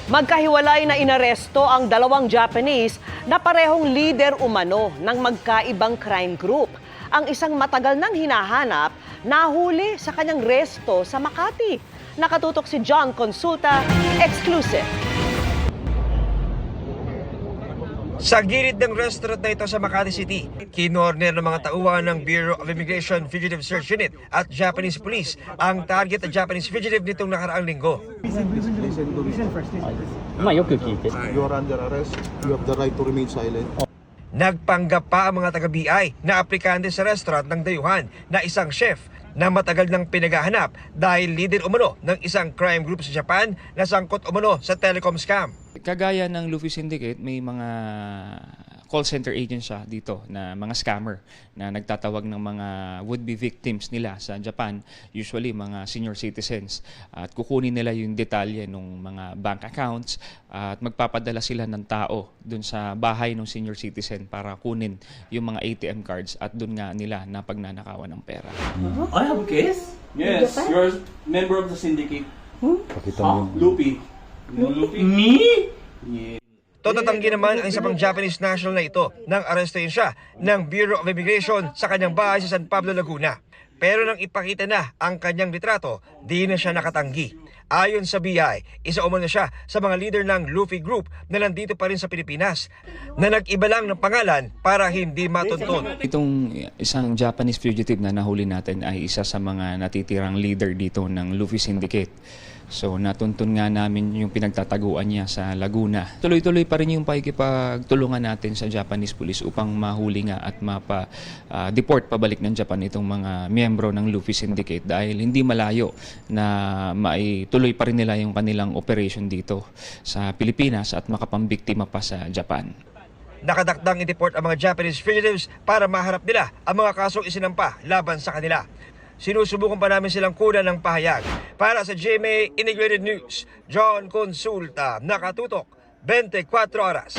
Magkahiwalay na inaresto ang dalawang Japanese na parehong leader umano ng magkaibang crime group. Ang isang matagal nang hinahanap, nahuli sa kanyang resto sa Makati. Nakatutok si John Consulta, exclusive. Sa gilid ng restaurant na ito sa Makati City, kinorner ng mga tauhan ng Bureau of Immigration Fugitive Search Unit at Japanese Police ang target na Japanese fugitive nitong nakaraang linggo. Listen to me. まあよく聞いて。 You are under arrest. You have the right to remain silent. Nagpanggap pa ang mga taga-BI na aplikante sa restaurant ng dayuhan na isang chef na matagal nang pinaghahanap dahil leader umano ng isang crime group sa Japan na sangkot umano sa telecom scam. Kagaya ng Luffy Syndicate, may mga call center agents siya dito na mga scammer na nagtatawag ng mga would-be victims nila sa Japan, usually mga senior citizens. At kukunin nila yung detalye ng mga bank accounts at magpapadala sila ng tao dun sa bahay ng senior citizen para kunin yung mga ATM cards at dun nga nila na pagnanakawan ng pera. I have a case? Yes, you're a member of the syndicate. Huh? Luffy. You know Luffy? Me? Yeah. Totatanggi naman ang isa pang Japanese national na ito nang arestehin siya ng Bureau of Immigration sa kanyang bahay sa San Pablo, Laguna. Pero nang ipakita na ang kanyang litrato, di na siya nakatanggi. Ayon sa BI, isa umano siya sa mga leader ng Luffy Group na nandito pa rin sa Pilipinas, na nag-iba lang ng pangalan para hindi matuntun. Itong isang Japanese fugitive na nahuli natin ay isa sa mga natitirang leader dito ng Luffy Syndicate. So natuntun nga namin yung pinagtataguan niya sa Laguna. Tuloy-tuloy pa rin yung pakikipagtulungan natin sa Japanese police upang mahuli nga at mapa-deport pabalik ng Japan itong mga miyembro ng Luffy Syndicate dahil hindi malayo na maituloy pa rin nila yung kanilang operation dito sa Pilipinas at makapambiktima pa sa Japan. Nakadakdang i-deport ang mga Japanese fugitives para maharap nila ang mga kasong isinampa laban sa kanila. Sinusubukan pa namin silang kunan ng pahayag. Para sa GMA Integrated News, John Consulta, nakatutok 24 oras.